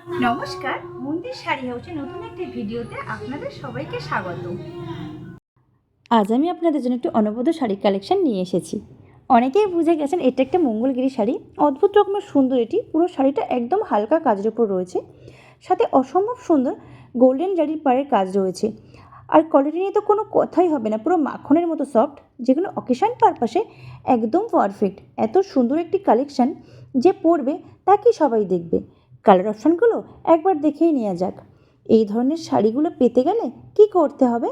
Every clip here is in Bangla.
নমস্কার, মন্দির শাড়ি হাউসে নতুন একটি ভিডিওতে আপনাদের সবাইকে স্বাগত। আজ আমি আপনাদের জন্য একটি অনবদ্য শাড়ির কালেকশন নিয়ে এসেছি। অনেকেই বুঝে গেছেন এটা একটা মঙ্গলগিরি শাড়ি। অদ্ভুত রকমের সুন্দর এটি। পুরো শাড়িটা একদম হালকা কাজের উপর রয়েছে, সাথে অসম্ভব সুন্দর গোল্ডেন জারির পাড়ের কাজ রয়েছে। আর কোয়ালিটি নিয়ে তো কোনো কথাই হবে না, পুরো মাখনের মতো সফট, যেগুলো অকেশন পারপাসে একদম পারফেক্ট। এত সুন্দর একটি কালেকশন, যে পরবে তাকেই সবাই দেখবে। কালার অপশানগুলো একবার দেখেই নেওয়া যাক। এই ধরনের শাড়িগুলো পেতে গেলে কি করতে হবে?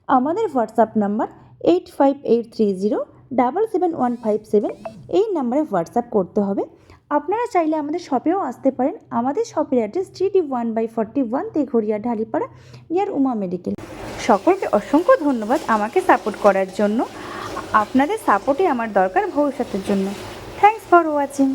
আমাদের হোয়াটসঅ্যাপ নাম্বার 8583077157, এই নাম্বারে হোয়াটসঅ্যাপ করতে হবে। আপনারা চাইলে আমাদের শপেও আসতে পারেন। আমাদের শপের address GD1/41 Teghoria, Dhalipara, near Uma medical. সকলকে অসংখ্য ধন্যবাদ আমাকে সাপোর্ট করার জন্য। আপনাদের সাপোর্টই আমার দরকার ভবিষ্যতের জন্য। Thanks for watching.